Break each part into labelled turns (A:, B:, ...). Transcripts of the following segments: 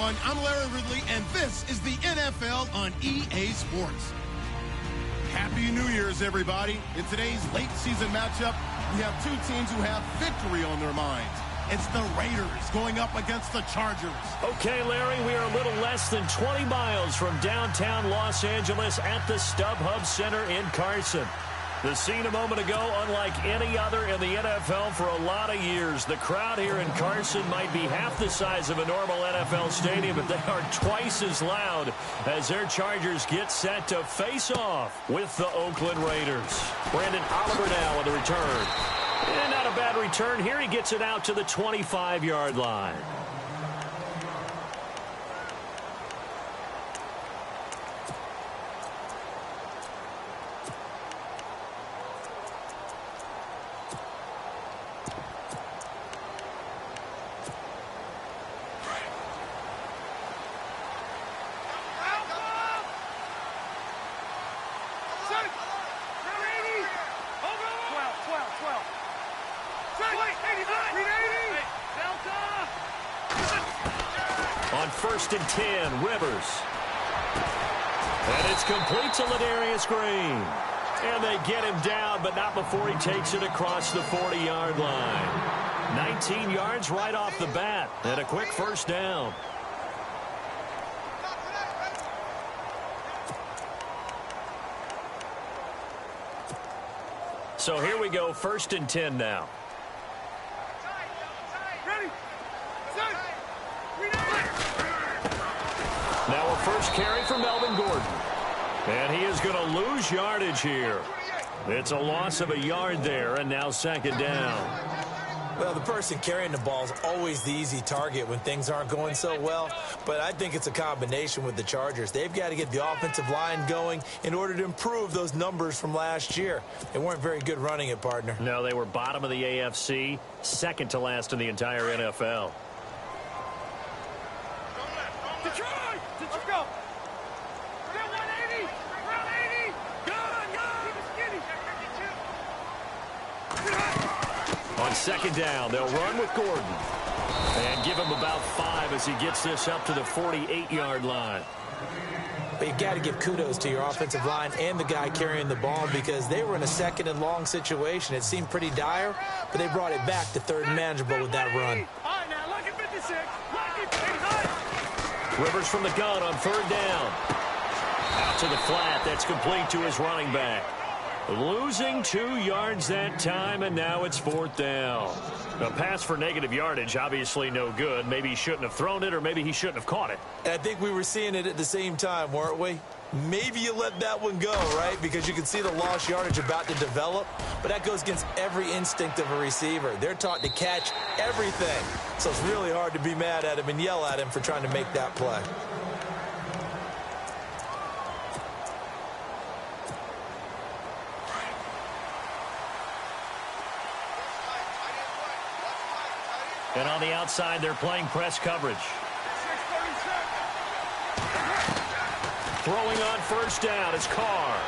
A: everyone. I'm Larry Ridley, and this is the NFL on EA Sports. Happy New Year's, everybody. In today's late season matchup, we have two teams who have victory on their minds. It's the Raiders going up against the Chargers.
B: Okay, Larry, we are a little less than 20 miles from downtown Los Angeles at the StubHub Center in Carson. The scene a moment ago, unlike any other in the NFL for a lot of years. The crowd here in Carson might be half the size of a normal NFL stadium, but they are twice as loud as their Chargers get set to face off with the Oakland Raiders. Brandon Oliver now on the return. And not a bad return here. He gets it out to the 25-yard line. On 1st and 10, Rivers. And it's complete to Ladarius Green. And they get him down, but not before he takes it across the 40-yard line. 19 yards right off the bat, and a quick first down. So here we go, 1st and 10 now. Now a first carry for Melvin Gordon. And he is going to lose yardage here. It's a loss of a yard there, and now 2nd down.
C: Well, the person carrying the ball is always the easy target when things aren't going so well. But I think it's a combination with the Chargers. They've got to get the offensive line going in order to improve those numbers from last year. They weren't very good running it, partner.
B: No, they were bottom of the AFC, second to last in the entire NFL. On 2nd down, they'll run with Gordon. And give him about 5 as he gets this up to the 48-yard line.
C: But you got to give kudos to your offensive line and the guy carrying the ball because they were in a 2nd and long situation. It seemed pretty dire, but they brought it back to 3rd and manageable with that run.
B: Rivers from the gun on 3rd down. Out to the flat. That's complete to his running back. Losing 2 yards that time, and now it's 4th down. A pass for negative yardage, obviously no good. Maybe he shouldn't have thrown it, or maybe he shouldn't have caught it.
C: I think we were seeing it at the same time, weren't we? Maybe you let that one go, right? Because you can see the lost yardage about to develop. But that goes against every instinct of a receiver. They're taught to catch everything. So it's really hard to be mad at him and yell at him for trying to make that play.
B: And on the outside, they're playing press coverage. Throwing on 1st down, it's Carr.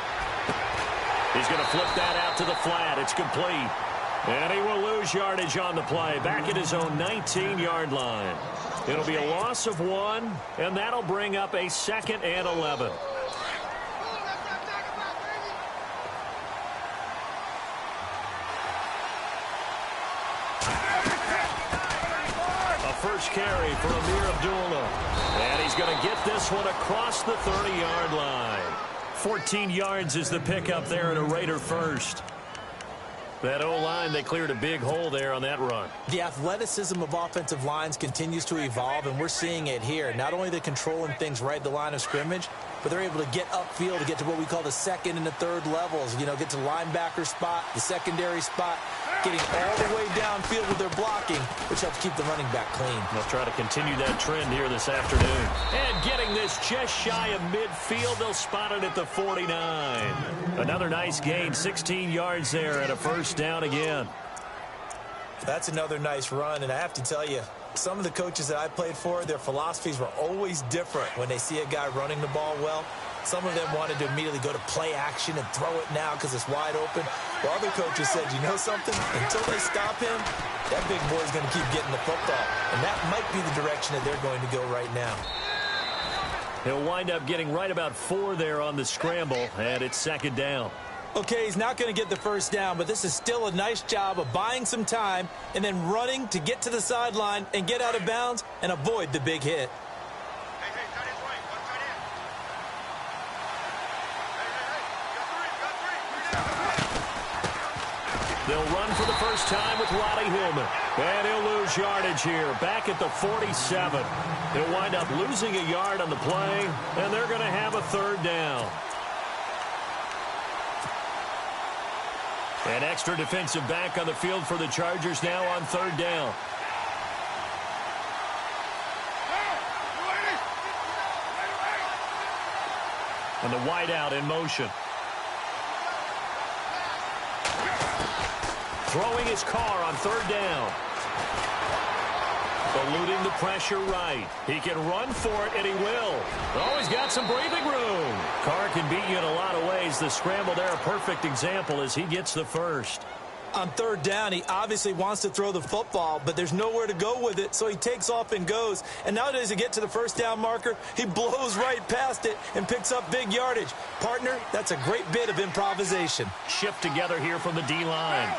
B: He's going to flip that out to the flat. It's complete. And he will lose yardage on the play, back at his own 19-yard line. It'll be a loss of 1, and that'll bring up a 2nd and 11. First carry for Amir Abdullah. And he's going to get this one across the 30-yard line. 14 yards is the pickup there at a Raider first. That O-line, they cleared a big hole there on that run.
C: The athleticism of offensive lines continues to evolve, and we're seeing it here. Not only they're controlling things right at the line of scrimmage, but they're able to get upfield to get to what we call the 2nd and the 3rd levels. You know, get to linebacker spot, the secondary spot, getting all the way downfield with their blocking, which helps keep the running back clean.
B: They'll try to continue that trend here this afternoon. And getting this just shy of midfield, they'll spot it at the 49. Another nice gain, 16 yards there and a first down again.
C: That's another nice run, and I have to tell you, some of the coaches that I played for, their philosophies were always different when they see a guy running the ball well. Some of them wanted to immediately go to play action and throw it now because it's wide open. Well, other coaches said, you know something? Until they stop him, that big boy's going to keep getting the football. And that might be the direction that they're going to go right now.
B: He'll wind up getting right about 4 there on the scramble, and it's second down.
C: Okay, he's not going to get the first down, but this is still a nice job of buying some time and then running to get to the sideline and get out of bounds and avoid the big hit.
B: They'll run for the first time with Roddy Hillman. And he'll lose yardage here, back at the 47. He'll wind up losing a yard on the play, and they're going to have a third down. An extra defensive back on the field for the Chargers now on third down. And the wideout in motion. Throwing his car on third down. Eluding the pressure right. He can run for it, and he will. Oh, he's got some breathing room. Carr can beat you in a lot of ways. The scramble there, a perfect example as he gets the first.
C: On third down, he obviously wants to throw the football, but there's nowhere to go with it, so he takes off and goes. And nowadays, to get to the first down marker, he blows right past it and picks up big yardage. Partner, that's a great bit of improvisation.
B: Shift together here from the D-line.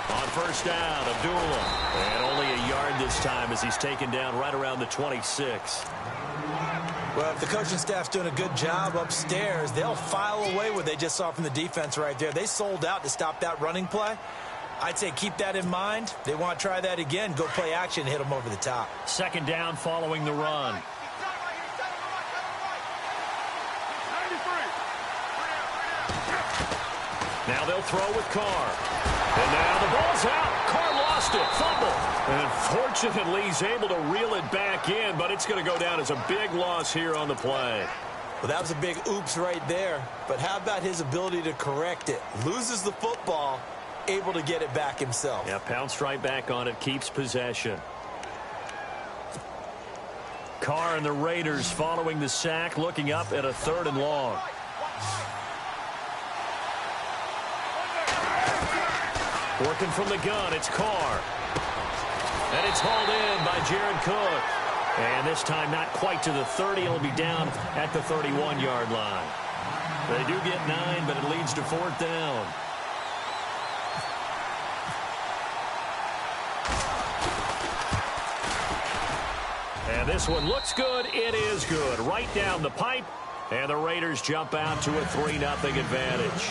B: On first down, Abdullah. And only a yard this time as he's taken down right around the 26.
C: Well, if the coaching staff's doing a good job upstairs, they'll file away what they just saw from the defense right there. They sold out to stop that running play. I'd say keep that in mind. They want to try that again. Go play action and hit them over the top.
B: Second down following the run. Now they'll throw with Carr. And now the ball's out. Carr lost it. Fumble. And fortunately, he's able to reel it back in, but it's going to go down as a big loss here on the play.
C: Well, that was a big oops right there. But how about his ability to correct it? Loses the football, able to get it back himself.
B: Yeah, pounced right back on it, keeps possession. Carr and the Raiders following the sack, looking up at a 3rd and long. Working from the gun, it's Carr. And it's hauled in by Jared Cook. And this time not quite to the 30. It'll be down at the 31-yard line. They do get 9, but it leads to 4th down. And this one looks good. It is good. Right down the pipe. And the Raiders jump out to a 3-0 advantage.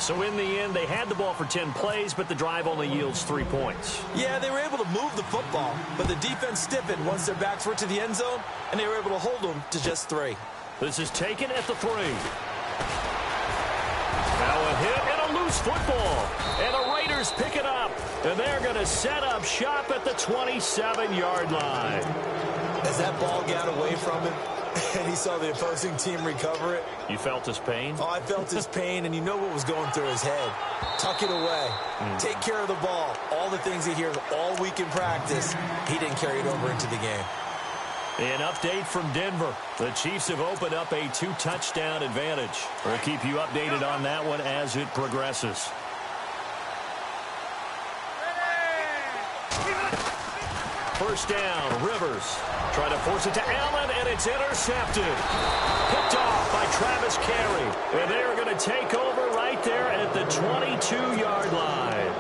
B: So in the end, they had the ball for 10 plays, but the drive only yields 3 points.
C: Yeah, they were able to move the football, but the defense stiffened once their backs were to the end zone, and they were able to hold them to just 3.
B: This is taken at the 3. Now a hit and a loose football. And the Raiders pick it up, and they're going to set up shop at the 27-yard line.
C: As that ball got away from him, and he saw the opposing team recover it.
B: You felt his pain?
C: Oh, I felt his pain, and you know what was going through his head. Tuck it away. Take care of the ball. All the things he hears all week in practice, he didn't carry it over into the game.
B: An update from Denver. The Chiefs have opened up a 2-touchdown advantage. We'll keep you updated on that one as it progresses. First down, Rivers. Trying to force it to Allen, and it's intercepted. Picked off by Travis Carey. And they're going to take over right there at the 22-yard line.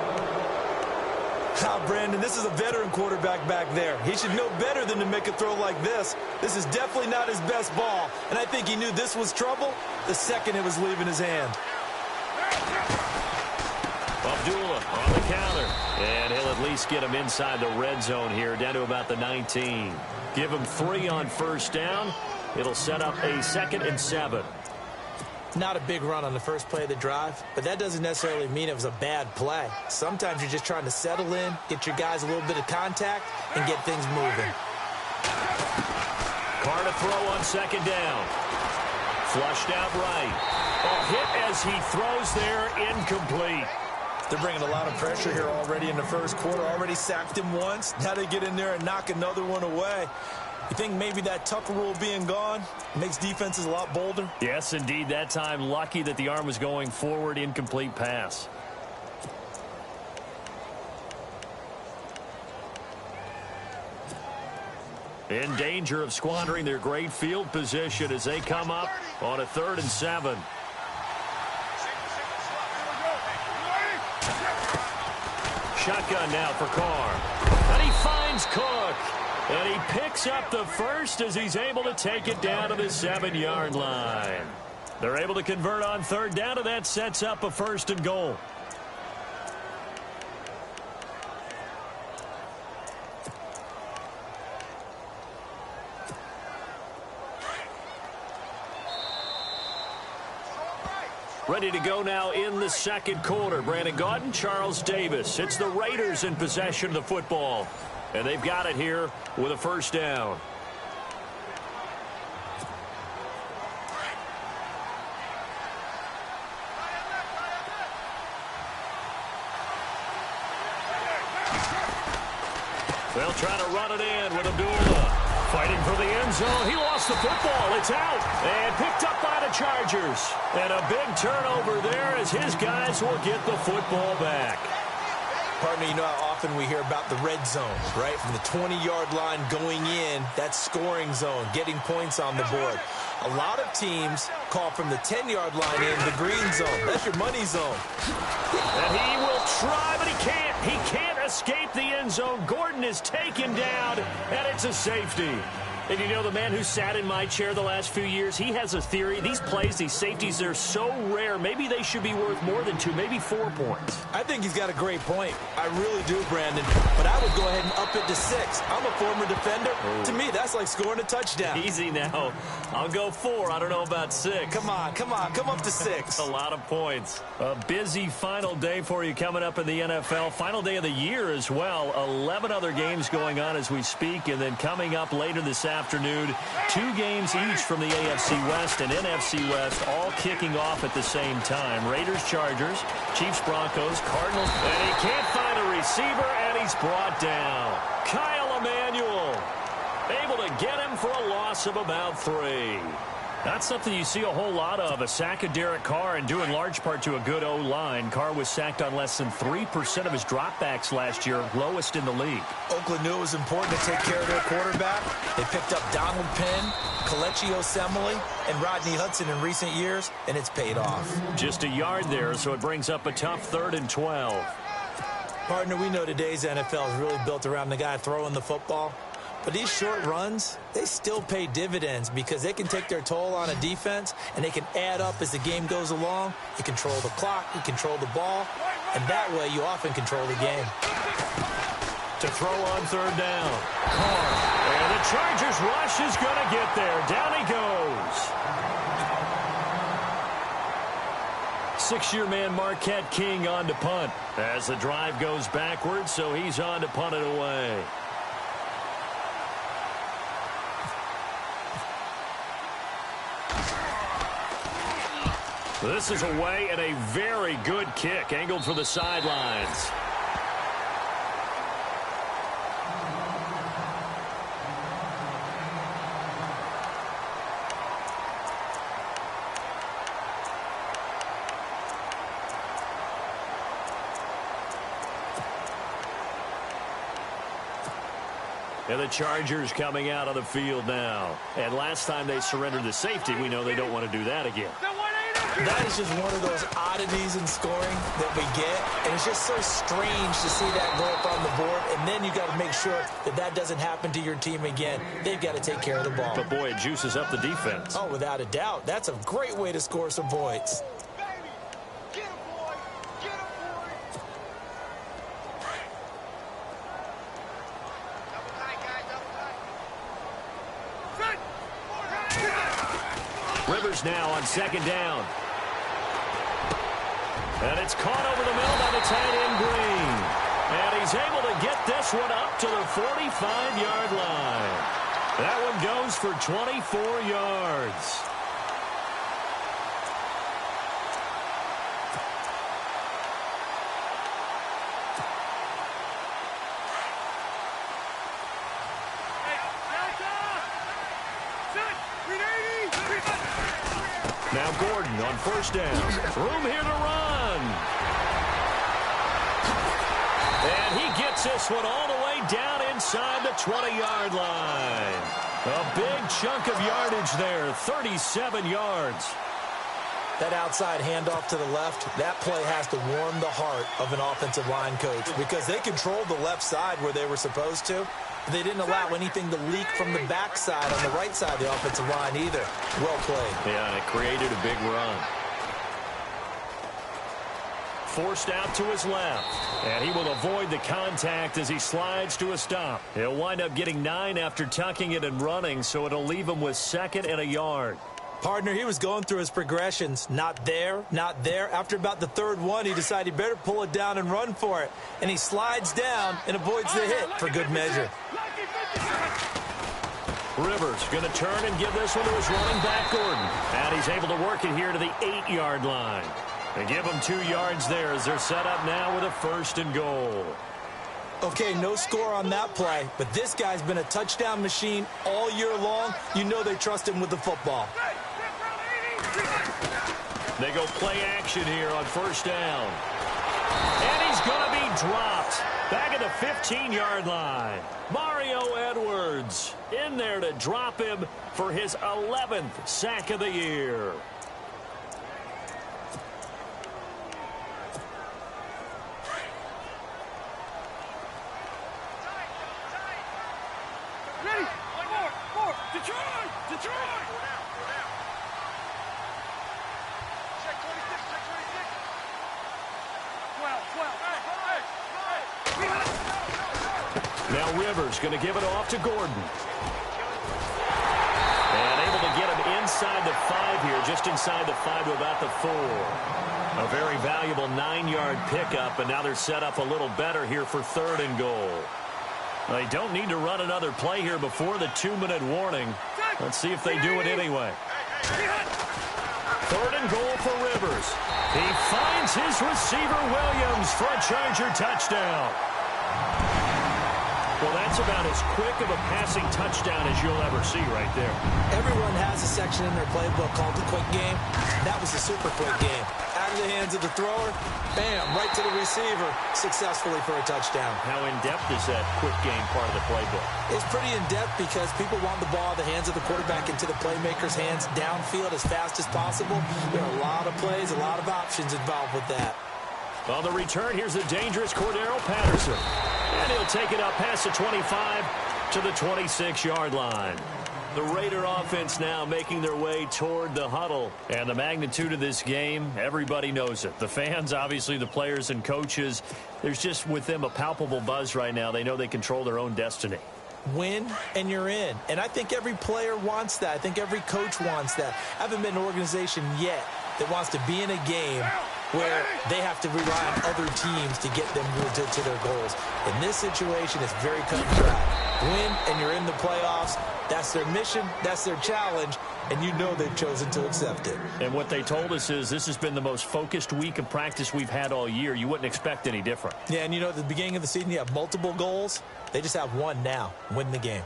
C: Now, Brandon, this is a veteran quarterback back there. He should know better than to make a throw like this. This is definitely not his best ball, and I think he knew this was trouble the second it was leaving his hand.
B: Abdullah on the counter, and he'll at least get him inside the red zone here, down to about the 19. Give him 3 on first down. It'll set up a 2nd and 7.
C: Not a big run on the first play of the drive, but that doesn't necessarily mean it was a bad play. Sometimes you're just trying to settle in, get your guys a little bit of contact, and get things moving.
B: Carr to throw on 2nd down. Flushed out right. A hit as he throws there, incomplete.
C: They're bringing a lot of pressure here already in the first quarter. Already sacked him once. Now they get in there and knock another one away. You think maybe that tougher rule being gone makes defenses a lot bolder?
B: Yes, indeed. That time, lucky that the arm was going forward, incomplete pass. In danger of squandering their great field position as they come up on a 3rd and 7. Shotgun now for Carr. And he finds Cook. And he picks up the first as he's able to take it down to the 7-yard line. They're able to convert on 3rd down, and that sets up a 1st and goal. Ready to go now in the 2nd quarter. Brandon Gaudin, Charles Davis. It's the Raiders in possession of the football. And they've got it here with a 1st down. They'll try to run it in with Abdullah. Fighting for the end zone. He lost the football. It's out. And picked up by the Chargers. And a big turnover there as his guys will get the football back.
C: Partner, you know how often we hear about the red zone, right? From the 20-yard line going in, that scoring zone, getting points on the board. A lot of teams call from the 10-yard line in the green zone. That's your money zone.
B: And he will try, but he can't. He can't escape the end zone. Gordon is taken down, and it's a safety. And you know, the man who sat in my chair the last few years, he has a theory. These plays, these safeties, they're so rare. Maybe they should be worth more than 2, maybe 4 points.
C: I think he's got a great point. I really do, Brandon. But I would go ahead and up it to 6. I'm a former defender. Oh. To me, that's like scoring a touchdown.
B: Easy now. I'll go 4. I don't know about 6.
C: Come on. Come up to 6.
B: A lot of points. A busy final day for you coming up in the NFL. Final day of the year as well. 11 other games going on as we speak. And then coming up later this afternoon, 2 games each from the AFC West and NFC West, all kicking off at the same time. Raiders, Chargers, Chiefs, Broncos, Cardinals, and he can't find a receiver, and he's brought down. Kyle Emanuel able to get him for a loss of about 3. Not something you see a whole lot of. A sack of Derek Carr, and due in large part to a good O-line. Carr was sacked on less than 3% of his dropbacks last year, lowest in the league.
C: Oakland knew it was important to take care of their quarterback. They picked up Donald Penn, Kelechi Osemele, and Rodney Hudson in recent years, and it's paid off.
B: Just a yard there, so it brings up a tough 3rd and 12.
C: Partner, we know today's NFL is really built around the guy throwing the football. But these short runs, they still pay dividends because they can take their toll on a defense, and they can add up as the game goes along. You control the clock, you control the ball, and that way you often control the game.
B: To throw on 3rd down. Carr. And the Chargers rush is going to get there. Down he goes. 6-year man Marquette King on to punt as the drive goes backwards, so he's on to punt it away. This is away, and a very good kick angled for the sidelines. And the Chargers coming out on the field now. And last time they surrendered the safety, we know they don't want to do that again.
C: That is just one of those oddities in scoring that we get, and it's just so strange to see that go up on the board, and then you got to make sure that that doesn't happen to your team again. They've got to take care of the ball.
B: But, boy, it juices up the defense.
C: Oh, without a doubt. That's a great way to score some points.
B: Rivers now on 2nd down. And it's caught over the middle by the tight end Green. And he's able to get this one up to the 45-yard line. That one goes for 24 yards. on first down. Room here to run. And he gets this one all the way down inside the 20-yard line. A big chunk of yardage there, 37 yards.
C: That outside handoff to the left, that play has to warm the heart of an offensive line coach because they controlled the left side where they were supposed to. But they didn't allow anything to leak from the backside on the right side of the offensive line either. Well played.
B: Yeah, and it created a big run. Forced out to his left. And he will avoid the contact as he slides to a stop. He'll wind up getting 9 after tucking it and running, so it'll leave him with 2nd and a yard.
C: Partner, he was going through his progressions. Not there, not there. After about the 3rd one, he decided he better pull it down and run for it. And he slides down and avoids the hit for good measure.
B: Rivers going to turn and give this one to his running back, Gordon. And he's able to work it here to the 8-yard line. They give him 2 yards there as they're set up now with a 1st and goal.
C: Okay, no score on that play, but this guy's been a touchdown machine all year long. You know they trust him with the football.
B: They go play action here on 1st down. And he's going to be dropped. Back at the 15-yard line. Mario Edwards in there to drop him for his 11th sack of the year.
D: Ready? More. Detroit! Check 26, check 26. 12.
B: Now Rivers going to give it off to Gordon. And able to get him inside the 5 here, just inside the 5 to about the 4. A very valuable 9-yard pickup, and now they're set up a little better here for 3rd and goal. They don't need to run another play here before the 2-minute warning. Let's see if they do it anyway. 3rd and goal for Rivers. He finds his receiver Williams for a Charger touchdown. Well, that's about as quick of a passing touchdown as you'll ever see right there.
C: Everyone has a section in their playbook called the quick game. That was a super quick game. Out of the hands of the thrower, bam, right to the receiver, successfully for a touchdown.
B: How in-depth is that quick game part of the playbook?
C: It's pretty in-depth because people want the ball in the hands of the quarterback into the playmaker's hands downfield as fast as possible. There are a lot of plays, a lot of options involved with that.
B: On the return, here's the dangerous Cordero Patterson. And he'll take it up past the 25 to the 26-yard line. The Raider offense now making their way toward the huddle. And the magnitude of this game, everybody knows it. The fans, obviously the players and coaches, there's just with them a palpable buzz right now. They know they control their own destiny.
C: Win and you're in. And I think every player wants that. I think every coach wants that. I haven't been an organization yet that wants to be in a game where they have to rely on other teams to get them to their goals. In this situation, it's very cut and dry. Win and you're in the playoffs. That's their mission. That's their challenge. And you know they've chosen to accept it.
B: And what they told us is this has been the most focused week of practice we've had all year. You wouldn't expect any different.
C: Yeah, and you know, at the beginning of the season, you have multiple goals. They just have one now. Win the game.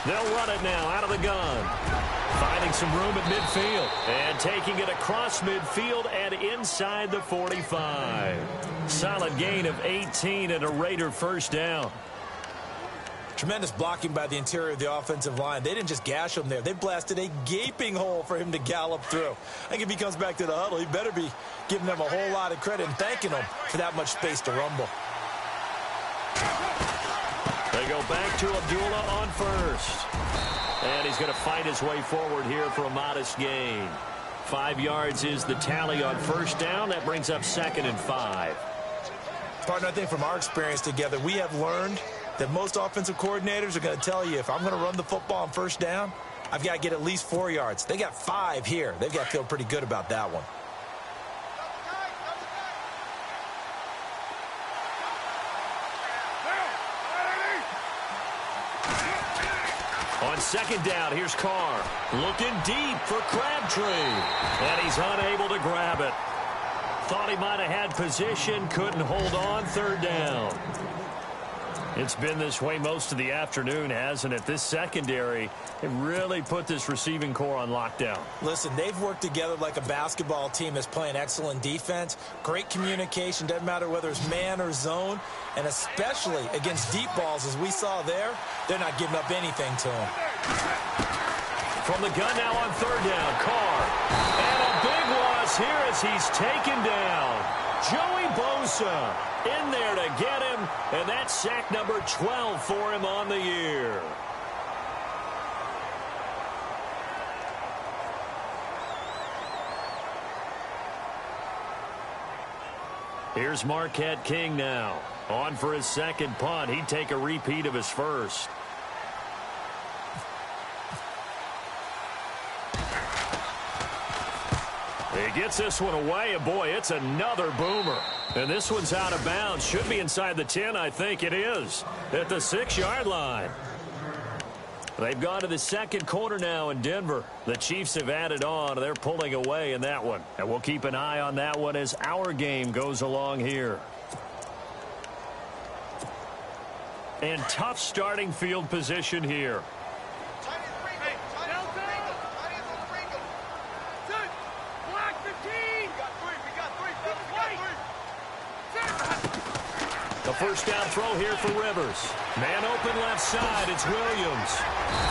B: They'll run it now out of the gun. Finding some room at midfield. And taking it across midfield and inside the 45. Solid gain of 18 and a Raider 1st down.
C: Tremendous blocking by the interior of the offensive line. They didn't just gash him there. They blasted a gaping hole for him to gallop through. I think if he comes back to the huddle, he better be giving them a whole lot of credit and thanking them for that much space to rumble.
B: They go back to Abdullah on first. And he's going to fight his way forward here for a modest gain. 5 yards is the tally on 1st down. That brings up 2nd and 5.
C: Partner, I think from our experience together, we have learned that most offensive coordinators are going to tell you, if I'm going to run the football on 1st down, I've got to get at least 4 yards. They got 5 here. They've got to feel pretty good about that one.
B: On 2nd down, here's Carr. Looking deep for Crabtree. And he's unable to grab it. thought he might have had position, couldn't hold on, third down. It's been this way most of the afternoon, hasn't it? This secondary, it really put this receiving core on lockdown.
C: Listen, they've worked together like a basketball team that's playing excellent defense. Great communication, doesn't matter whether it's man or zone. And especially against deep balls, as we saw there, they're not giving up anything to them.
B: From the gun now on third down, Carr. And a big loss here as he's taken down. Joey Bosa in there to get him, and that's sack number 12 for him on the year. Here's Marquette King now. On for his second punt. He'd take a repeat of his first. He gets this one away, and boy, it's another boomer. And this one's out of bounds. Should be inside the 10, I think it is, at the 6-yard line. They've gone to the second quarter now in Denver. The Chiefs have added on. They're pulling away in that one. And we'll keep an eye on that one as our game goes along here. And tough starting field position here. The first down throw here for Rivers. Man open left side, it's Williams.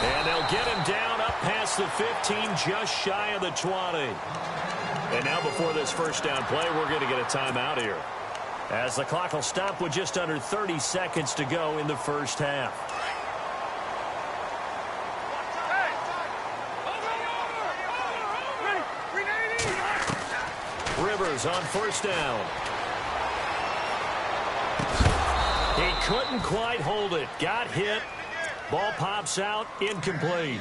B: And they'll get him down up past the 15, just shy of the 20. And now before this first down play, we're going to get a timeout here, as the clock will stop with just under 30 seconds to go in the first half. Rivers on first down. He couldn't quite hold it. Got hit. Ball pops out. Incomplete.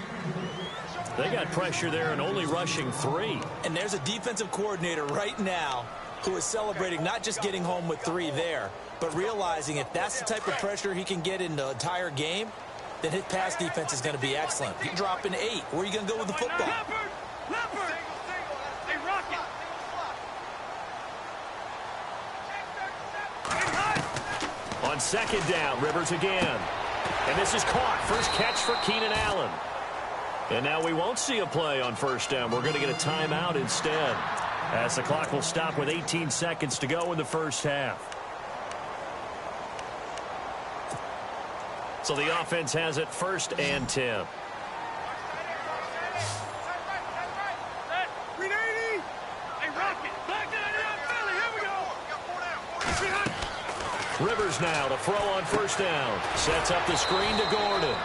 B: They got pressure there and only rushing 3.
C: And there's a defensive coordinator right now who is celebrating not just getting home with 3 there, but realizing if that's the type of pressure he can get in the entire game, then his pass defense is going to be excellent. You're dropping 8. Where are you going to go with the football?
D: Leopard! Hey, Rocket!
B: On second down, Rivers again. And this is caught. First catch for Keenan Allen. And now we won't see a play on first down. We're going to get a timeout instead, as the clock will stop with 18 seconds to go in the first half. So the offense has it first and 10. Rivers now to throw on first down. Sets up the screen to Gordon.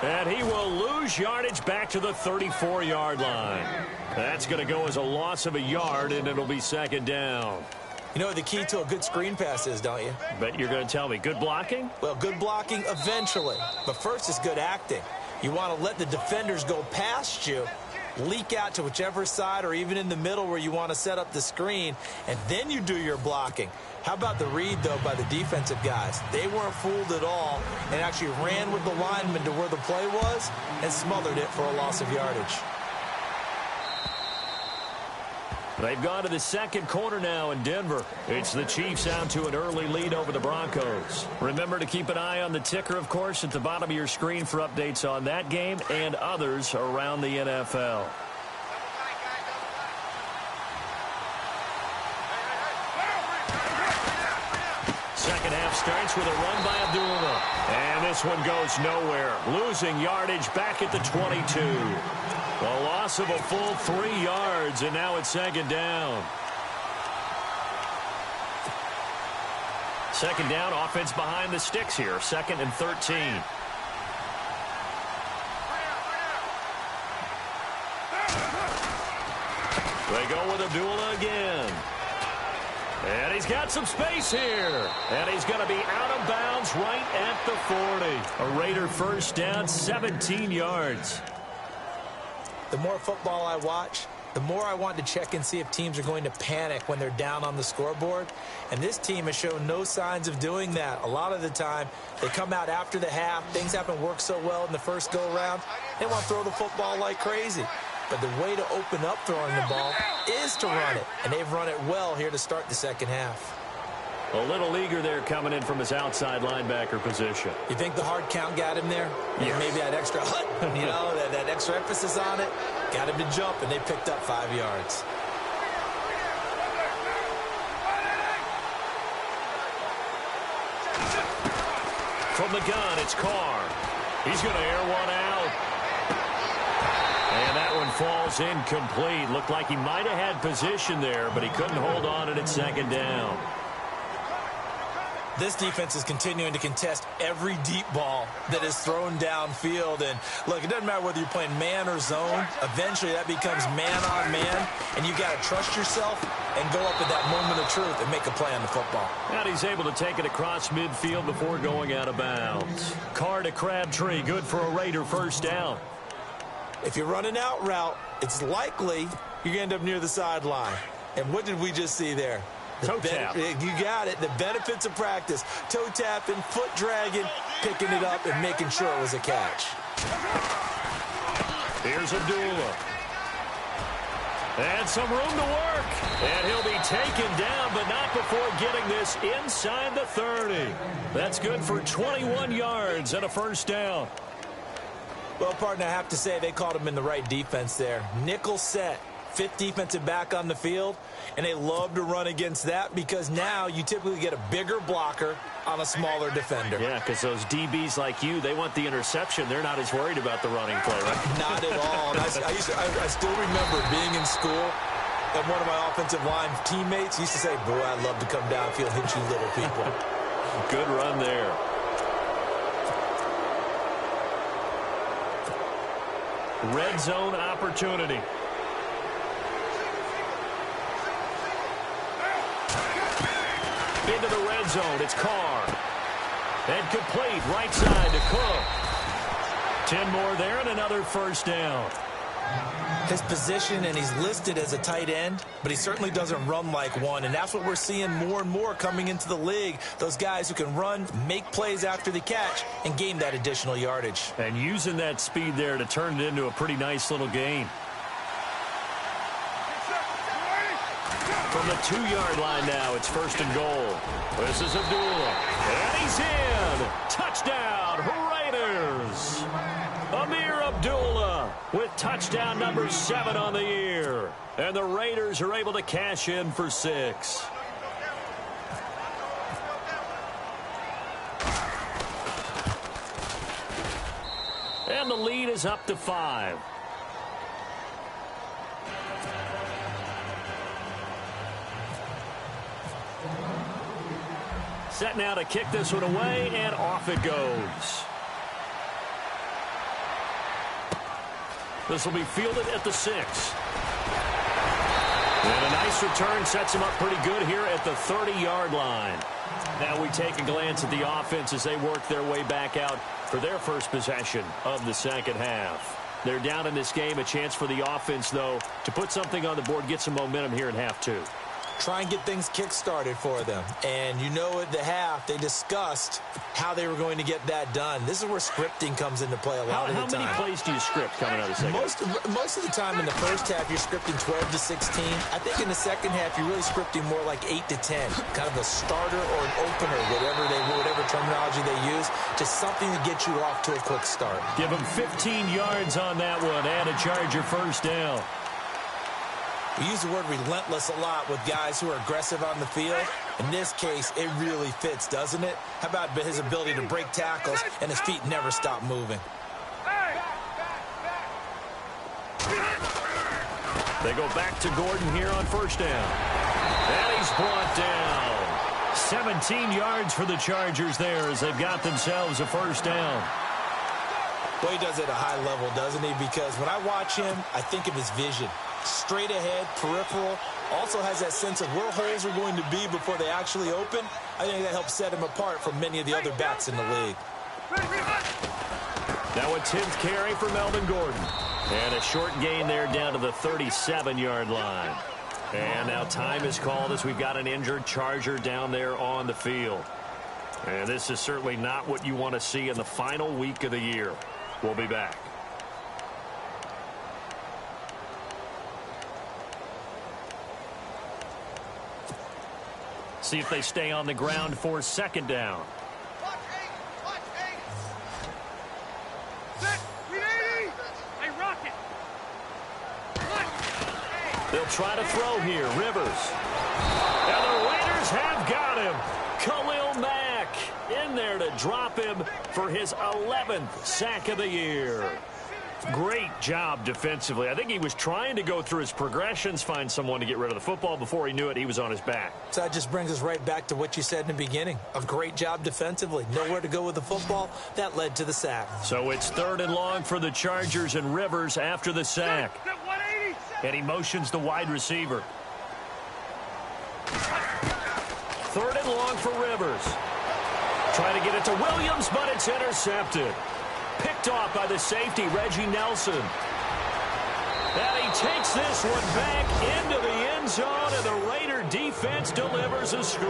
B: And he will lose yardage back to the 34-yard line. That's going to go as a loss of a yard, and it'll be second down.
C: You know what the key to a good screen pass is, don't you?
B: Bet you're going to tell me. Good blocking?
C: Well, good blocking eventually. But first is good acting. You want to let the defenders go past you, leak out to whichever side or even in the middle where you want to set up the screen, and then you do your blocking. How about the read, though, by the defensive guys? They weren't fooled at all and actually ran with the lineman to where the play was and smothered it for a loss of yardage.
B: They've gone to the second quarter now in Denver. It's the Chiefs out to an early lead over the Broncos. Remember to keep an eye on the ticker, of course, at the bottom of your screen for updates on that game and others around the NFL. Second half starts with a run by Abdullah. And this one goes nowhere. Losing yardage back at the 22. A loss of a full 3 yards, and now it's second down. Second down, offense behind the sticks here. Second and 13. They go with Abdullah again. And he's got some space here. And he's going to be out of bounds right at the 40. A Raider first down, 17 yards.
C: The more football I watch, the more I want to check and see if teams are going to panic when they're down on the scoreboard. And this team has shown no signs of doing that. A lot of the time, they come out after the half. Things haven't worked so well in the first go-around. They want to throw the football like crazy. But the way to open up throwing the ball is to run it. And they've run it well here to start the second half.
B: A little eager there coming in from his outside linebacker position.
C: You think the hard count got him there?
B: Yes.
C: Maybe that extra that extra emphasis on it got him to jump, and they picked up 5 yards.
B: From the gun, it's Carr. He's going to air one out. And that one falls incomplete. Looked like he might have had position there, but he couldn't hold on it at second down.
C: This defense is continuing to contest every deep ball that is thrown downfield. And, look, it doesn't matter whether you're playing man or zone. Eventually, that becomes man-on-man, and you've got to trust yourself and go up at that moment of truth and make a play on the football.
B: And he's able to take it across midfield before going out of bounds. Carr to Crabtree, good for a Raider first down.
C: If you're running out route, it's likely you're going to end up near the sideline. And what did we just see there?
B: Toe tap.
C: You got it. The benefits of practice. Toe tapping, foot dragging, picking it up, and making sure it was a catch.
B: Here's Abdullah. And some room to work. And he'll be taken down, but not before getting this inside the 30. That's good for 21 yards and a first down.
C: Well, partner, I have to say they called him in the right defense there. Nickel set. 5th defensive back on the field, and they love to run against that because now you typically get a bigger blocker on a smaller defender.
B: Yeah, because those DBs like you, they want the interception. They're not as worried about the running play, right?
C: Not at all. And I still remember being in school, and one of my offensive line teammates used to say, boy, I'd love to come downfield and hit you little people.
B: Good run there. Red zone opportunity. Into the red zone, it's Carr. And complete, right side to Cook. 10 more there and another first down.
C: His position, and he's listed as a tight end, but he certainly doesn't run like one, and that's what we're seeing more and more coming into the league. Those guys who can run, make plays after the catch, and gain that additional yardage.
B: And using that speed there to turn it into a pretty nice little gain. From the 2-yard line now, it's first and goal. This is Abdullah. And he's in. Touchdown, Raiders. Amir Abdullah with touchdown number 7 on the year. And the Raiders are able to cash in for 6. And the lead is up to 5. Set now to kick this one away, and off it goes. This will be fielded at the 6. And a nice return sets him up pretty good here at the 30-yard line. Now we take a glance at the offense as they work their way back out for their first possession of the second half. They're down in this game. A chance for the offense, though, to put something on the board, get some momentum here in half 2.
C: Try and get things kick-started for them. And you know at the half, they discussed how they were going to get that done. This is where scripting comes into play a lot of the time.
B: How many plays do you script coming out of the second half?
C: Most of the time in the first half, you're scripting 12 to 16. I think in the second half, you're really scripting more like 8 to 10. Kind of a starter or an opener, whatever terminology they use. Just something to get you off to a quick start.
B: Give them 15 yards on that one and a Charger first down.
C: We use the word relentless a lot with guys who are aggressive on the field. In this case, it really fits, doesn't it? How about his ability to break tackles and his feet never stop moving?
B: They go back to Gordon here on first down. And he's brought down. 17 yards for the Chargers there as they've got themselves a first down.
C: Well, he does it at a high level, doesn't he? Because when I watch him, I think of his vision. Straight ahead, peripheral, also has that sense of where holes are going to be before they actually open. I think that helps set him apart from many of the other backs in the league.
B: Now a 10th carry for Melvin Gordon. And a short gain there down to the 37-yard line. And now time is called as we've got an injured Charger down there on the field. And this is certainly not what you want to see in the final week of the year. We'll be back. See if they stay on the ground for second down.
D: Watch eight. Set. We 80. Hey, rocket.
B: They'll try to throw here. Rivers. And the Raiders have got him. Khalil Mack in there to drop him for his 11th sack of the year. Great job defensively. I think he was trying to go through his progressions, find someone to get rid of the football. Before he knew it, he was on his back.
C: So that just brings us right back to what you said in the beginning. A great job defensively. Nowhere to go with the football. That led to the sack.
B: So it's 3rd and long for the Chargers, and Rivers after the sack. And he motions the wide receiver. 3rd and long for Rivers. Trying to get it to Williams, but it's intercepted. Picked off by the safety, Reggie Nelson. And he takes this one back into the end zone, and the Raider defense delivers a score.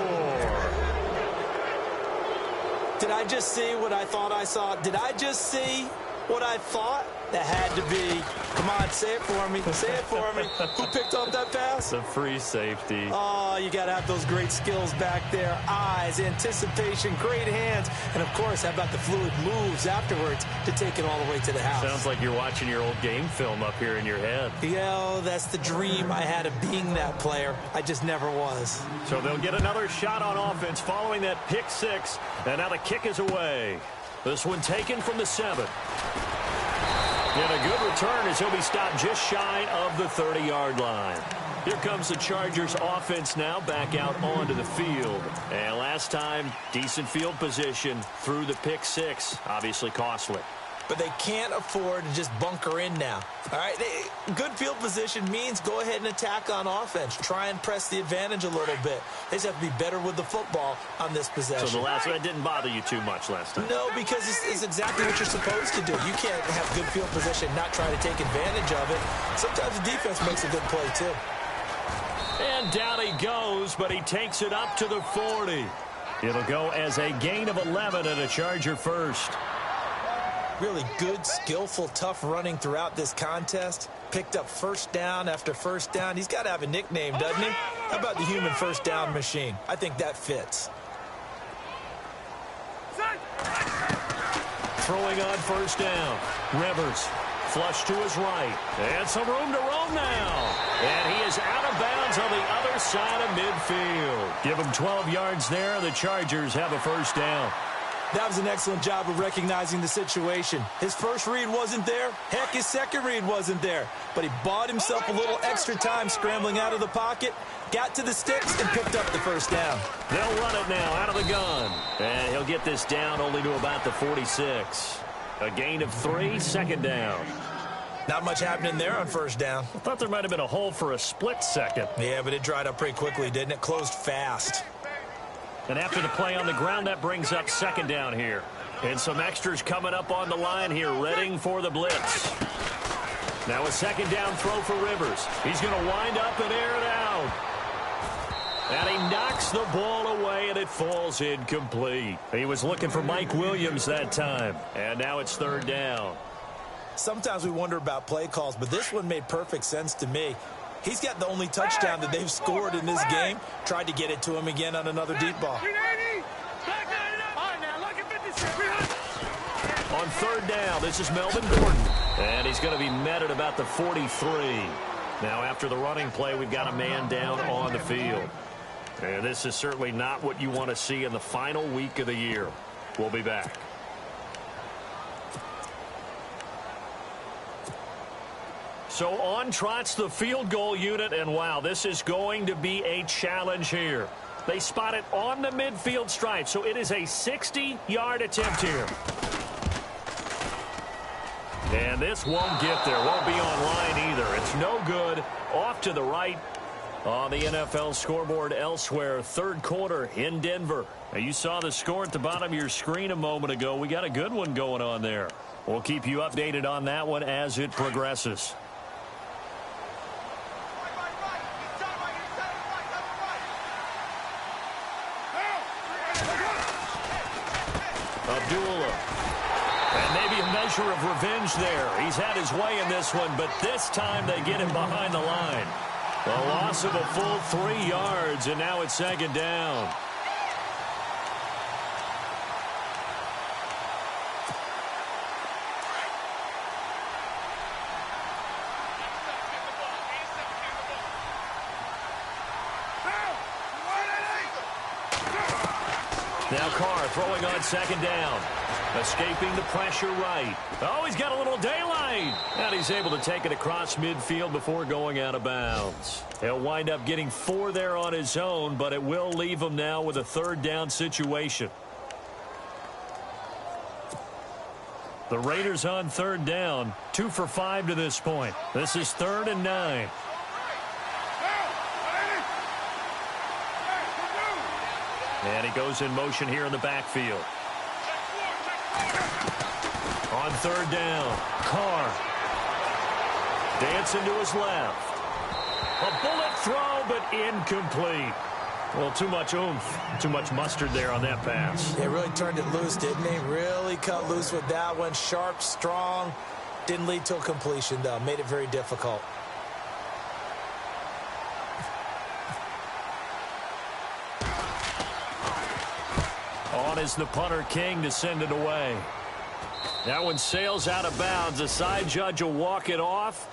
C: Did I just see what I thought I saw? Did I just see what I thought? That had to be. Come on, say it for me. Say it for me. Who picked up that pass?
B: The free safety.
C: Oh, you got to have those great skills back there. Eyes, anticipation, great hands. And, of course, how about the fluid moves afterwards to take it all the way to the house?
B: Sounds like you're watching your old game film up here in your head.
C: Yeah, that's the dream I had of being that player. I just never was.
B: So they'll get another shot on offense following that pick six. And now the kick is away. This one taken from the 7. And a good return as he'll be stopped just shy of the 30-yard line. Here comes the Chargers offense now back out onto the field. And last time, decent field position through the pick six. Obviously costly.
C: But they can't afford to just bunker in now. All right, good field position means go ahead and attack on offense. Try and press the advantage a little bit. They just have to be better with the football on this possession.
B: So the last one didn't bother you too much last time?
C: No, because it's exactly what you're supposed to do. You can't have good field position, not try to take advantage of it. Sometimes the defense makes a good play, too.
B: And down he goes, but he takes it up to the 40. It'll go as a gain of 11 and a Charger first.
C: Really good, skillful, tough running throughout this contest. Picked up first down after first down. He's got to have a nickname, doesn't he? How about the human first down machine? I think that fits.
B: Throwing on first down. Rivers flush to his right. And some room to roam now. And he is out of bounds on the other side of midfield. Give him 12 yards there. The Chargers have a first down.
C: That was an excellent job of recognizing the situation. His first read wasn't there. Heck, his second read wasn't there. But he bought himself a little extra time scrambling out of the pocket, got to the sticks, and picked up the first down.
B: They'll run it now out of the gun. And he'll get this down only to about the 46. A gain of 3, second down.
C: Not much happening there on first down.
B: I thought there might have been a hole for a split second.
C: Yeah, but it dried up pretty quickly, didn't it? Closed fast.
B: And after the play on the ground, that brings up second down here. And some extras coming up on the line here, readying for the blitz. Now a second down throw for Rivers. He's going to wind up and air it out. And he knocks the ball away, and it falls incomplete. He was looking for Mike Williams that time. And now it's third down.
C: Sometimes we wonder about play calls, but this one made perfect sense to me. He's got the only touchdown that they've scored in this game. Tried to get it to him again on another deep ball.
B: On third down, this is Melvin Gordon. And he's going to be met at about the 43. Now, after the running play, we've got a man down on the field. And this is certainly not what you want to see in the final week of the year. We'll be back. So on trots the field goal unit, and wow, this is going to be a challenge here. They spot it on the midfield stripe, so it is a 60-yard attempt here. And this won't get there, won't be online either. It's no good. Off to the right on the NFL scoreboard elsewhere. Third quarter in Denver. Now, you saw the score at the bottom of your screen a moment ago. We got a good one going on there. We'll keep you updated on that one as it progresses. Abdullah. And maybe a measure of revenge there. He's had his way in this one, but this time they get him behind the line. A loss of a full 3 yards, and now it's second down. Now Carr throwing on second down. Escaping the pressure right. Oh, he's got a little daylight. And he's able to take it across midfield before going out of bounds. He'll wind up getting 4 there on his own, but it will leave him now with a third down situation. The Raiders on third down, 2 for 5 to this point. This is 3rd and 9. And he goes in motion here in the backfield. On third down, Carr. Dancing to his left. A bullet throw, but incomplete. Well, too much oomph, too much mustard there on that pass.
C: They really turned it loose, didn't they? Really cut loose with that one. Sharp, strong. Didn't lead to a completion, though. Made it very difficult.
B: On is the punter King to send it away. That one sails out of bounds. The side judge will walk it off.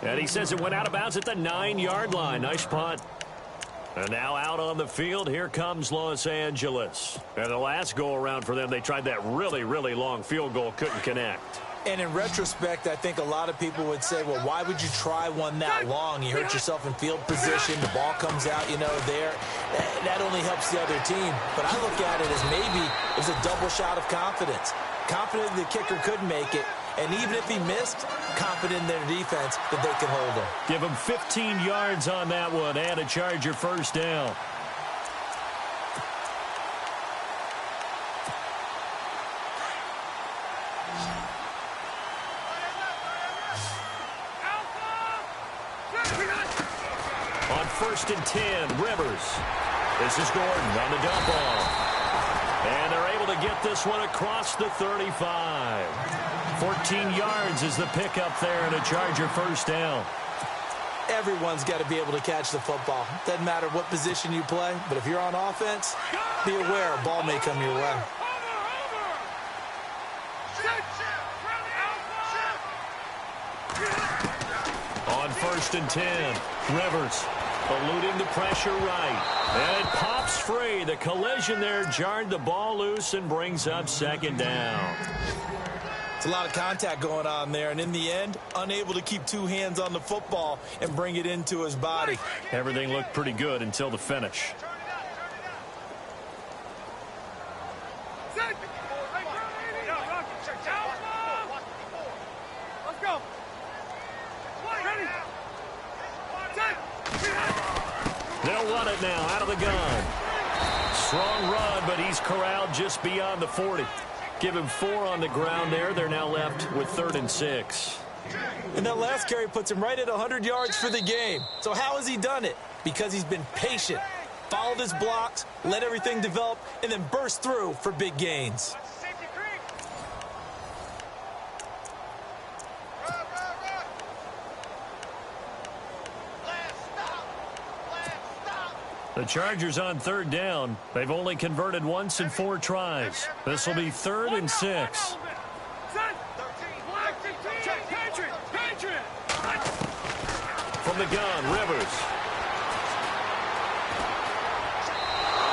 B: And he says it went out of bounds at the 9-yard line. Nice punt. And now out on the field, here comes Los Angeles. And the last go-around for them, they tried that really, really long field goal, couldn't connect.
C: And in retrospect, I think a lot of people would say, well, why would you try one that long? You hurt yourself in field position. The ball comes out, you know, there. That only helps the other team. But I look at it as maybe it was a double shot of confidence. Confident the kicker could make it. And even if he missed, confident in their defense that they could hold him.
B: Give him 15 yards on that one and a Charger first down. On 1st and 10, Rivers. This is Gordon on the dump off. And they're able to get this one across the 35. 14 yards is the pickup there and a Charger first down.
C: Everyone's got to be able to catch the football. Doesn't matter what position you play, but if you're on offense, be aware a ball may come your way.
B: On 1st and 10, Rivers eluding the pressure right. And it pops free. The collision there jarred the ball loose and brings up second down.
C: It's a lot of contact going on there, and in the end, unable to keep 2 hands on the football and bring it into his body.
B: Everything looked pretty good until the finish.
D: Let's go. Ready.
B: They'll run it now out of the gun. Strong run, but he's corralled just beyond the 40. Give him 4 on the ground there. They're now left with 3rd and 6.
C: And that last carry puts him right at 100 yards for the game. So how has he done it? Because he's been patient, followed his blocks, let everything develop, and then burst through for big gains.
B: The Chargers on 3rd down. They've only converted once in 4 tries. This will be 3rd and 6. From the gun, Rivers.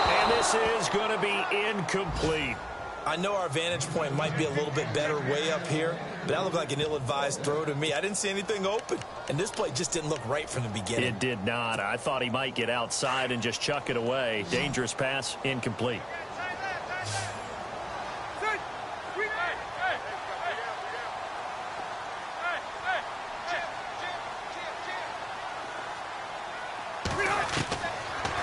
B: And this is going to be incomplete.
C: I know our vantage point might be a little bit better way up here, but that looked like an ill-advised throw to me. I didn't see anything open, and this play just didn't look right from the beginning.
B: It did not. I thought he might get outside and just chuck it away. Dangerous pass, incomplete.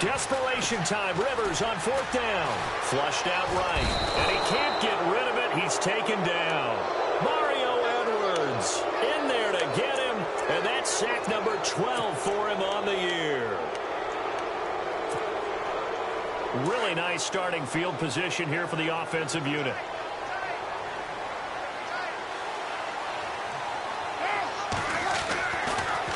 B: Desperation time. Rivers on 4th down. Flushed out right. And he can't get rid of it. He's taken down. Mario Edwards in there to get him. And that's sack number 12 for him on the year. Really nice starting field position here for the offensive unit.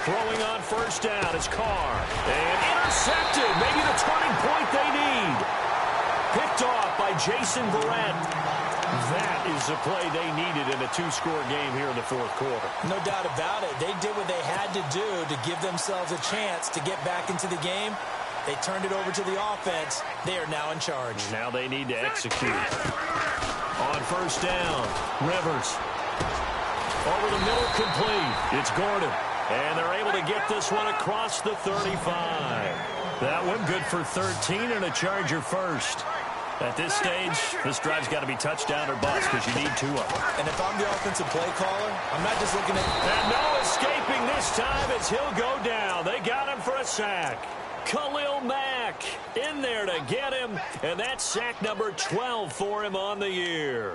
B: Throwing on first down is Carr. And intercepted. Maybe the turning point they need. Picked off by Jason Verrett. That is the play they needed in a two-score game here in the fourth quarter.
C: No doubt about it. They did what they had to do to give themselves a chance to get back into the game. They turned it over to the offense. They are now in charge.
B: Now they need to execute. On first down, Rivers. Over the middle, complete. It's Gordon. And they're able to get this one across the 35. That one good for 13 and a Charger first. At this stage, this drive's got to be touchdown or bust because you need two of them.
C: And if I'm the offensive play caller, I'm not just looking at...
B: And no escaping this time as he'll go down. They got him for a sack. Khalil Mack in there to get him. And that's sack number 12 for him on the year.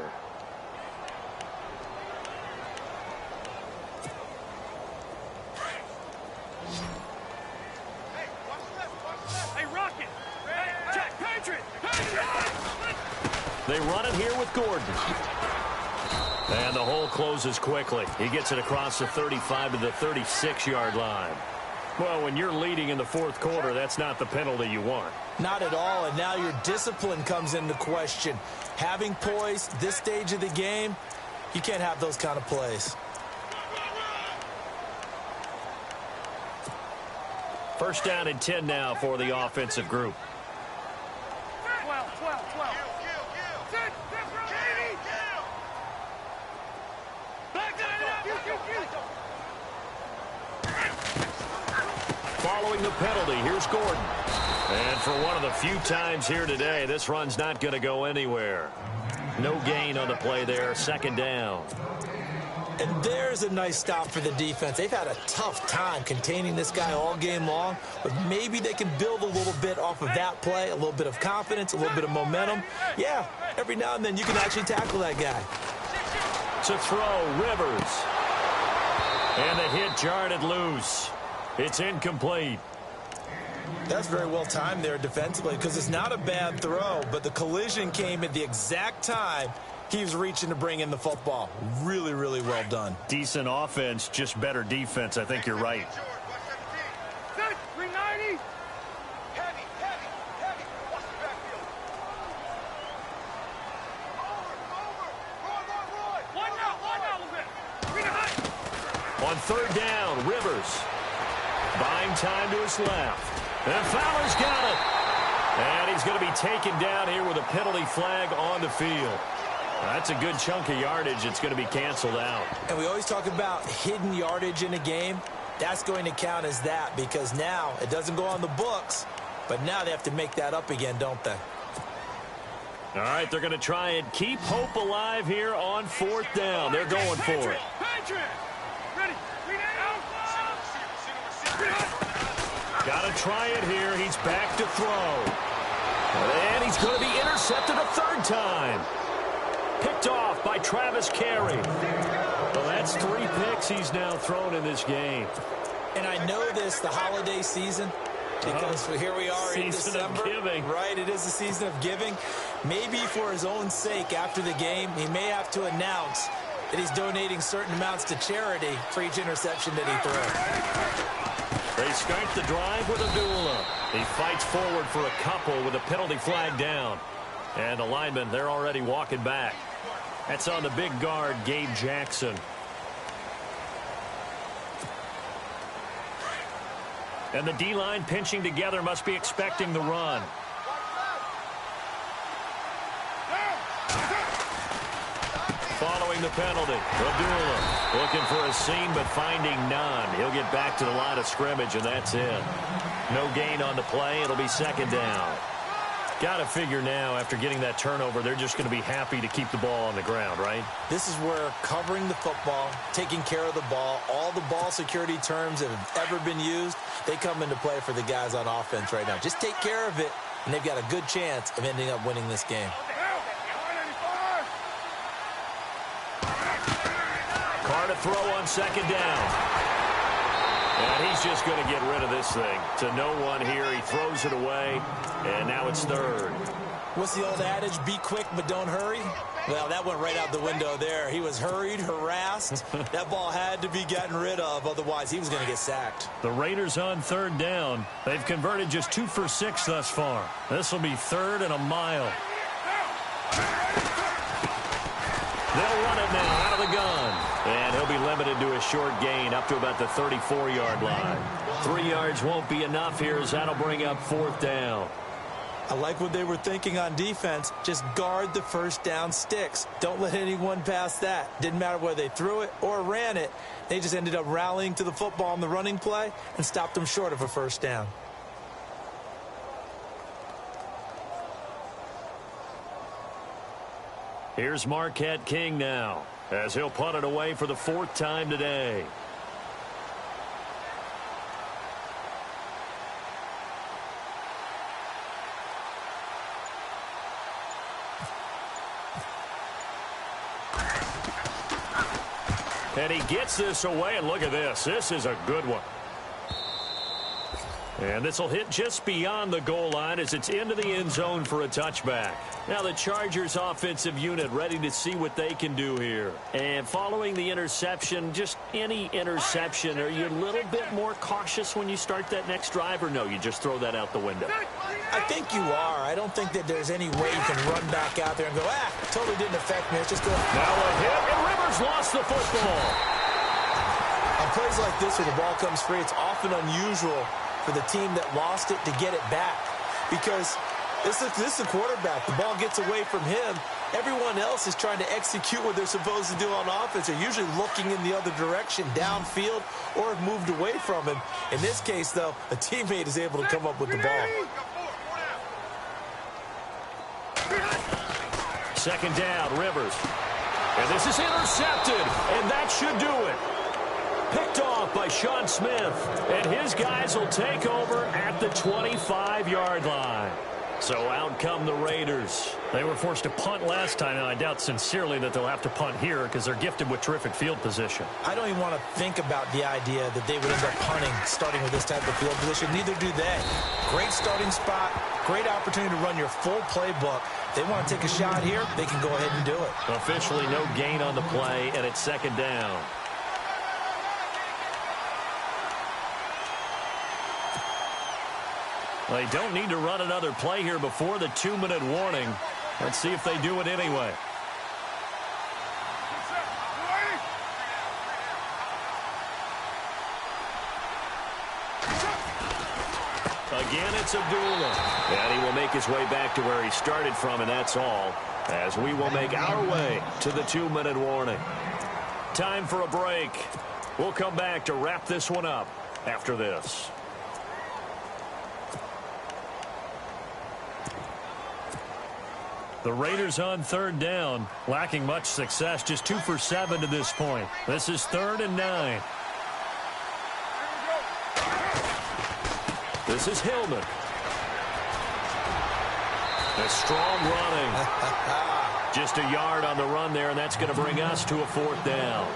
B: They run it here with Gordon. And the hole closes quickly. He gets it across the 35 to the 36-yard line. Well, when you're leading in the fourth quarter, that's not the penalty you want.
C: Not at all, and now your discipline comes into question. Having poise this stage of the game, you can't have those kind of plays.
B: First down and 10 now for the offensive group.
D: 12.
B: Following the penalty, here's Gordon. And for one of the few times here today, this run's not going to go anywhere. No gain on the play there, second down.
C: And there's a nice stop for the defense. They've had a tough time containing this guy all game long, but maybe they can build a little bit off of that play, a little bit of confidence, a little bit of momentum. Yeah, every now and then you can actually tackle that guy.
B: To throw, Rivers. And the hit jarred it loose. It's incomplete.
C: That's very well timed there defensively because it's not a bad throw, but the collision came at the exact time he was reaching to bring in the football. Really, really well done.
B: Decent offense, just better defense. I think you're right.
D: 390. Heavy. Watch the backfield. Roy. One now,
B: On third down, Rivers. Buying time to his left. And Fowler's got it. And he's going to be taken down here with a penalty flag on the field. That's a good chunk of yardage. It's going to be canceled out.
C: And we always talk about hidden yardage in a game. That's going to count as that because now it doesn't go on the books, but now they have to make that up again, don't they?
B: All right, they're going to try and keep hope alive here on fourth down. They're going for it.
D: Ready.
B: Got to try it here. He's back to throw. And he's going to be intercepted a third time. Picked off by Travis Carey. Well, that's 3 picks he's now thrown in this game.
C: And I know this, the holiday season, because here we are in December.
B: Season of giving.
C: Right, it is the season of giving. Maybe for his own sake after the game, he may have to announce that he's donating certain amounts to charity for each interception that he throws.
B: They start the drive with Abdullah. He fights forward for a couple with a penalty flag down. And the linemen, they're already walking back. That's on the big guard, Gabe Jackson. And the D-line pinching together must be expecting the run. Following the penalty, Abdullah looking for a seam but finding none. He'll get back to the line of scrimmage, and that's it. No gain on the play. It'll be second down. Got to figure now, after getting that turnover, they're just going to be happy to keep the ball on the ground, right?
C: This is where covering the football, taking care of the ball, all the ball security terms that have ever been used, they come into play for the guys on offense right now. Just take care of it, and they've got a good chance of ending up winning this game.
B: Carr to throw on second down. And he's just going to get rid of this thing. To no one here. He throws it away, and now it's third.
C: What's the old adage? Be quick, but don't hurry. Well, that went right out the window there. He was hurried, harassed. That ball had to be gotten rid of. Otherwise, he was going to get sacked.
B: The Raiders on third down. They've converted just 2 for 6 thus far. This will be 3rd and a mile. They'll run it now out of the gun. And he'll be limited to a short gain up to about the 34-yard line. 3 yards won't be enough here as that'll bring up 4th down.
C: I like what they were thinking on defense. Just guard the first down sticks. Don't let anyone pass that. Didn't matter whether they threw it or ran it. They just ended up rallying to the football on the running play and stopped them short of a first down.
B: Here's Marquette King now as he'll punt it away for the 4th time today. And he gets this away, and look at this. This is a good one. And this will hit just beyond the goal line as it's into the end zone for a touchback. Now the Chargers offensive unit ready to see what they can do here. And following the interception, just any interception, are you a little bit more cautious when you start that next drive, or no, you just throw that out the window?
C: I think you are. I don't think that there's any way you can run back out there and go, totally didn't affect me. Let's just go.
B: Now a hit, and Rivers lost the football.
C: On plays like this where the ball comes free, it's often unusual for the team that lost it to get it back, because this is the quarterback. The ball gets away from him. Everyone else is trying to execute what they're supposed to do on offense. They're usually looking in the other direction, downfield, or have moved away from him. In this case, though, a teammate is able to come up with the ball.
B: 2nd down, Rivers. And this is intercepted, and that should do it. Picked off by Sean Smith, and his guys will take over at the 25-yard line. So out come the Raiders. They were forced to punt last time, and I doubt sincerely that they'll have to punt here because they're gifted with terrific field position.
C: I don't even want to think about the idea that they would end up punting starting with this type of field position. Neither do they. Great starting spot, great opportunity to run your full playbook. If they want to take a shot here, they can go ahead and do it.
B: Officially no gain on the play, and it's 2nd down. They don't need to run another play here before the 2-minute warning. Let's see if they do it anyway. Again, it's Abdullah. And he will make his way back to where he started from, and that's all, as we will make our way to the 2-minute warning. Time for a break. We'll come back to wrap this one up after this. The Raiders on 3rd down, lacking much success, just 2 for 7 to this point. This is 3rd and 9. This is Hillman. A strong running. Just a yard on the run there, and that's going to bring us to a 4th down.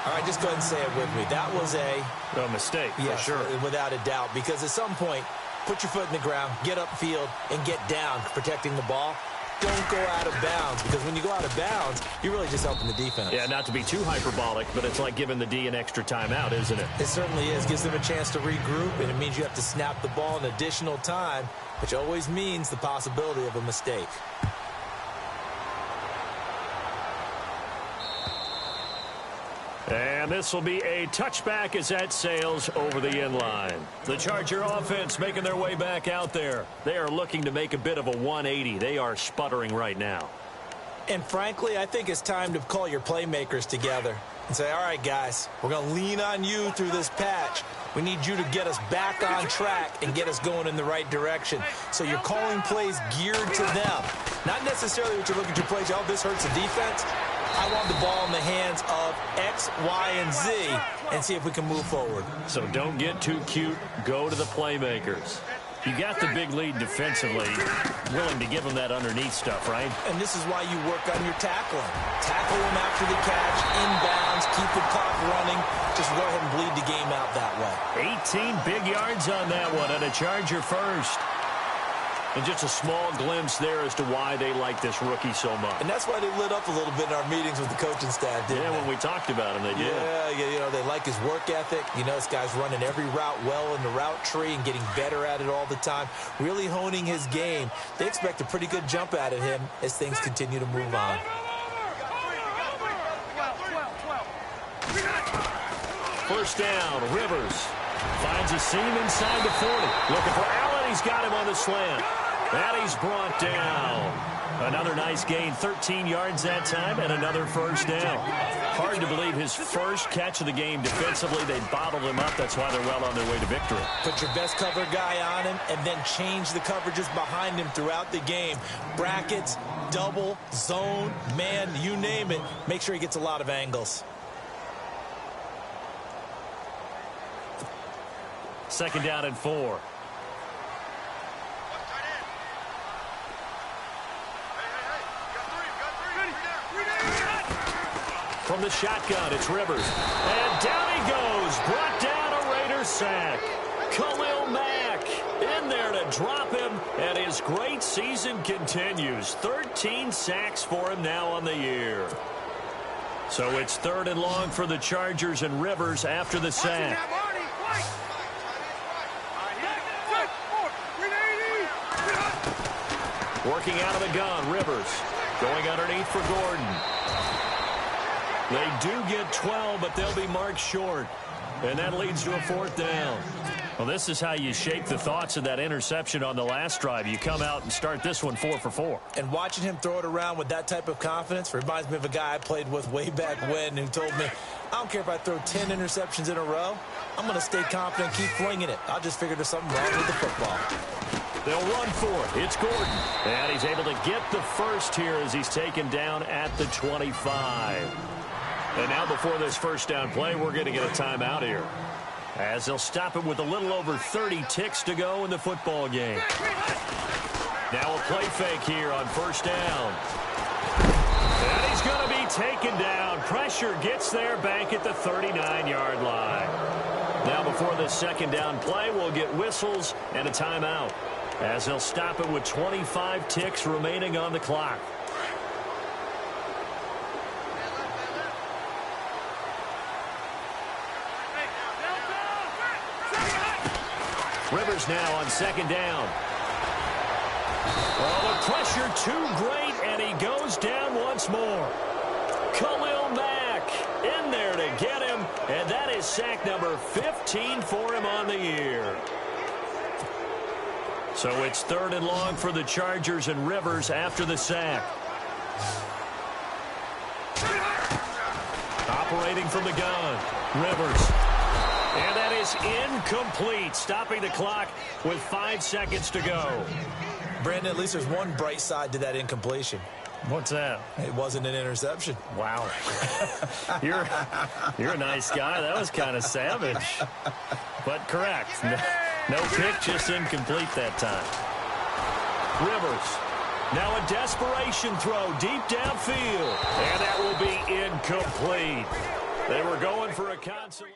C: All right, just go ahead and say it with me. That was a
B: mistake,
C: yes,
B: for sure.
C: Without a doubt, because at some point, put your foot in the ground, get upfield, and get down, protecting the ball. Don't go out of bounds, because when you go out of bounds, you're really just helping the defense.
B: Yeah, not to be too hyperbolic, but it's like giving the D an extra timeout, isn't it?
C: It certainly is. Gives them a chance to regroup, and it means you have to snap the ball in additional time, which always means the possibility of a mistake.
B: And this will be a touchback as that sails over the end line. The Charger offense making their way back out there. They are looking to make a bit of a 180. They are sputtering right now.
C: And frankly, I think it's time to call your playmakers together and say, all right, guys, we're going to lean on you through this patch. We need you to get us back on track and get us going in the right direction. So you're calling plays geared to them. Not necessarily what you look at your plays, oh, this hurts the defense. I want the ball in the hands of X, Y, and Z and see if we can move forward.
B: So don't get too cute. Go to the playmakers. You got the big lead defensively, willing to give them that underneath stuff, right?
C: And this is why you work on your tackling. Tackle them after the catch, inbounds, keep the clock running. Just go ahead and bleed the game out that way.
B: 18 big yards on that one, and a Charger first. And just a small glimpse there as to why they like this rookie so much.
C: And that's why they lit up a little bit in our meetings with the coaching staff, didn't they?
B: When we talked about him, they did.
C: Yeah, they like his work ethic. This guy's running every route well in the route tree and getting better at it all the time, really honing his game. They expect a pretty good jump out of him as things continue to move on.
B: First down, Rivers finds a seam inside the 40. Looking for Allen. He's got him on the slant. And he's brought down. Another nice gain, 13 yards that time, and another first down. Hard to believe his first catch of the game defensively. They bottled him up. That's why they're well on their way to victory.
C: Put your best cover guy on him and then change the coverages behind him throughout the game. Brackets, double, zone, man, you name it. Make sure he gets a lot of angles.
B: Second down and 4. From the shotgun, it's Rivers. And down he goes. Brought down a Raider sack. Khalil Mack in there to drop him. And his great season continues. 13 sacks for him now on the year. So it's 3rd and long for the Chargers and Rivers after the sack. Working out of the gun, Rivers going underneath for Gordon. They do get 12, but they'll be marked short. And that leads to a 4th down. Well, this is how you shake the thoughts of that interception on the last drive. You come out and start this one 4 for 4.
C: And watching him throw it around with that type of confidence reminds me of a guy I played with way back when who told me, I don't care if I throw 10 interceptions in a row. I'm going to stay confident and keep flinging it. I'll just figure there's something wrong with the football.
B: They'll run for it. It's Gordon. And he's able to get the first here as he's taken down at the 25. And now before this first down play, we're going to get a timeout here, as they'll stop it with a little over 30 ticks to go in the football game. Now a play fake here on first down. And he's going to be taken down. Pressure gets there back at the 39-yard line. Now before this second down play, we'll get whistles and a timeout, as they'll stop it with 25 ticks remaining on the clock. Rivers now on second down. Oh, the pressure too great, and he goes down once more. Khalil Mack in there to get him, and that is sack number 15 for him on the year. So it's 3rd and long for the Chargers and Rivers after the sack. Operating from the gun, Rivers. And that is incomplete, stopping the clock with 5 seconds to go.
C: Brandon, at least there's one bright side to that incompletion.
B: What's that?
C: It wasn't an interception.
B: Wow. You're a nice guy. That was kind of savage. But correct. No pick, just incomplete that time. Rivers. Now a desperation throw deep downfield. And that will be incomplete. They were going for a consolation.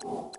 E: You